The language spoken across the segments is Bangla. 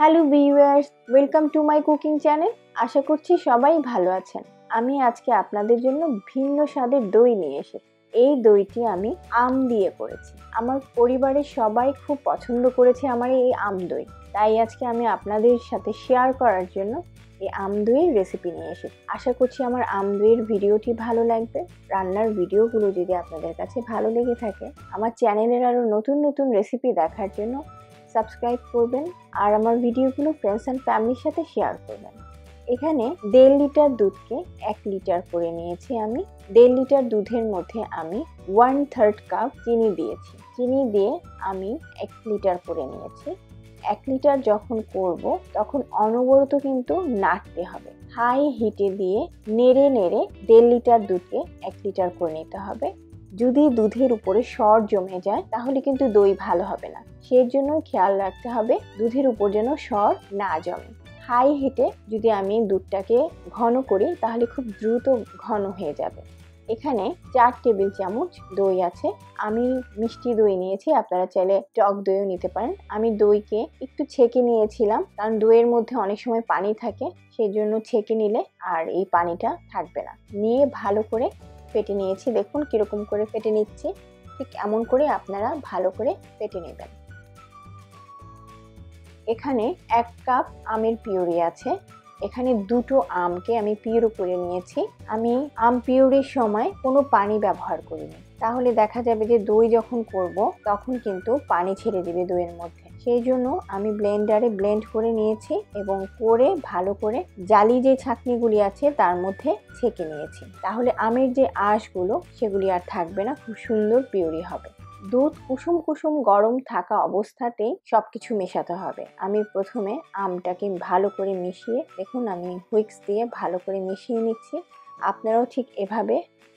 Hello viewers, welcome to my cooking channel. আশা করছি সবাই ভালো আছেন। আমি আজকে আপনাদের জন্য ভিন্ন স্বাদের দই নিয়ে এসেছি। এই দইটি আমি আম দিয়ে করেছি। আমার পরিবারের সবাই খুব পছন্দ করেছে আমার এই আম দই, তাই আজকে আমি আপনাদের সাথে শেয়ার করার জন্য এই আম দইয়ের রেসিপি নিয়ে এসেছি। আশা করছি আমার আম দইয়ের ভিডিওটি ভালো লাগবে। রান্নার ভিডিওগুলো যদি আপনাদের কাছে ভালো লেগে থাকে, আমার চ্যানেলের আরও নতুন নতুন রেসিপি দেখার জন্য সাবস্ক্রাইব করবেন আর আমার ভিডিওগুলো ফ্রেন্ডস অ্যান্ড ফ্যামিলির সাথে শেয়ার করবেন। এখানে 1.5 লিটার দুধকে 1 লিটার করে নিয়েছি আমি। 1.5 লিটার দুধের মধ্যে আমি 1/3 কাপ চিনি দিয়েছি। চিনি দিয়ে আমি 1 লিটার করে নিয়েছি। 1 লিটার যখন করব তখন অনবরত কিন্তু নাড়তে হবে। হাই হিটে দিয়ে নেড়ে নেড়ে 1.5 লিটার দুধকে 1 লিটার করে নিতে হবে। যদি দুধের উপরে সর জমে যায় তাহলে কিন্তু দই ভালো হবে না, সেই জন্য খেয়াল রাখতে হবে দুধের উপর যেন সর না জমে। হাই হিটে যদি আমি দুধটাকে ঘন করি তাহলে খুব দ্রুত ঘন হয়ে যাবে। এখানে 4 টেবিল চামচ দই আছে। আমি মিষ্টি দই নিয়েছি, আপনারা চাইলে টক দইও নিতে পারেন। আমি দইকে একটু ছেঁকে নিয়েছিলাম, কারণ দইয়ের মধ্যে অনেক সময় পানি থাকে, সেই জন্য ছেঁকে নিলে আর এই পানিটা থাকবে না। নিয়ে ভালো করে ফেটে নিয়েছি। দেখুন কিরকম করে ফেটে নিচ্ছি, ঠিক এমন করে আপনারা ভালো করে ফেটে নেবেন। এখানে 1 কাপ আমের পিউরি আছে। এখানে 2টো আমকে আমি পিউরি করে নিয়েছি। আমি আম পিউরির সময় কোনো পানি ব্যবহার করিনি, তাহলে দেখা যাবে যে দই যখন করব তখন কিন্তু পানি ছেড়ে দিবে দইয়ের মধ্যে। সেই জন্য আমি ব্লেন্ডারে ব্লেন্ড করে নিয়েছি এবং করে ভালো করে জালি যে ছাঁকনিগুলি আছে তার মধ্যে ছেঁকে নিয়েছি। তাহলে আমের যে আঁশগুলো সেগুলি আর থাকবে না, খুব সুন্দর পিউরি হবে। দুধ কুসুম কুসুম গরম থাকা অবস্থাতেই সবকিছু মেশাতে হবে। আমি প্রথমে আমটাকে ভালো করে মিশিয়ে, দেখুন আমি হুইক্স দিয়ে ভালো করে মিশিয়ে নিচ্ছি। আপনারাও ঠিক এভাবে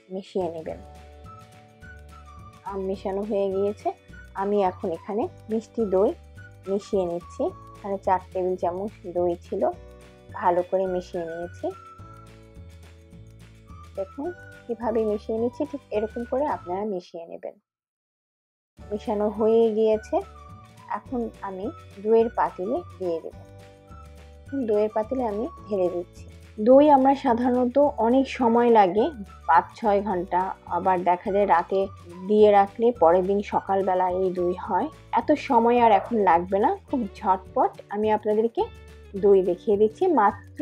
মিশিয়ে নেবেন। আম মেশানো হয়ে গিয়েছে। আমি এখন এখানে মিষ্টি দই মিশিয়ে নিচ্ছি। এখানে 4 টেবিল চামচ দই ছিল, ভালো করে মিশিয়ে নিয়েছি। দেখুন কিভাবে মিশিয়ে নিচ্ছি, ঠিক এরকম করে আপনারা মিশিয়ে নেবেন। মেশানো হয়ে গিয়েছে। এখন আমি দইয়ের পাতিলে দিয়ে দেব। দইয়ের পাতিলে আমি ঢেলে দিচ্ছি। দই আমরা সাধারণত অনেক সময় লাগে, 5-6 ঘন্টা, আবার দেখা যায় রাতে দিয়ে রাখলে পরের দিন সকালবেলা এই দই হয়। এত সময় আর এখন লাগবে না, খুব ঝটপট আমি আপনাদেরকে দই দেখিয়ে দিচ্ছি। মাত্র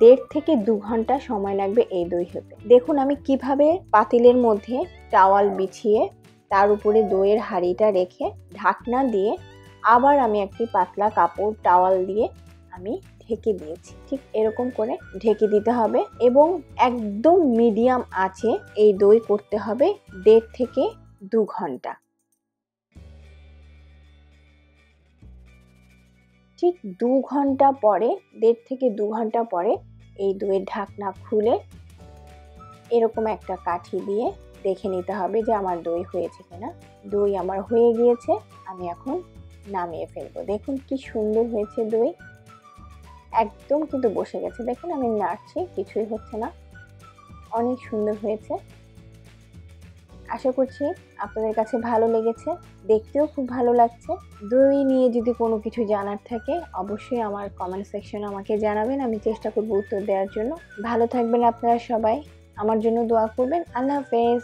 1.5 থেকে 2 ঘন্টা সময় লাগবে এই দই হতে। দেখুন আমি কিভাবে পাতিলের মধ্যে টাওয়াল বিছিয়ে তার উপরে দইয়ের হাঁড়িটা রেখে ঢাকনা দিয়ে আবার আমি একটি পাতলা কাপড় টাওয়াল দিয়ে আমি ঢেকে দিয়েছি। ঠিক এরকম করে ঢেকে দিতে হবে এবং একদম মিডিয়াম আঁচে এই দই করতে হবে 1.5 থেকে 2 ঘন্টা। ঠিক 2 ঘন্টা পরে, 1.5 থেকে 2 ঘন্টা পরে এই দইয়ের ঢাকনা খুলে এরকম একটা কাঠি দিয়ে দেখে নিতে হবে যে আমার দই হয়েছে কিনা। দই আমার হয়ে গিয়েছে, আমি এখন নামিয়ে ফেলবো। দেখুন কি সুন্দর হয়েছে দই, একদম কিন্তু বসে গেছে। দেখুন আমি নাড়ছি, কিছুই হচ্ছে না, অনেক সুন্দর হয়েছে। আশা করছি আপনাদের কাছে ভালো লেগেছে, দেখতেও খুব ভালো লাগছে। দই নিয়ে যদি কোনো কিছু জানার থাকে অবশ্যই আমার কমেন্ট সেকশনে আমাকে জানাবেন, আমি চেষ্টা করব উত্তর দেওয়ার জন্য। ভালো থাকবেন আপনারা সবাই, আমার জন্য দোয়া করবেন। আল্লাহ হাফেজ।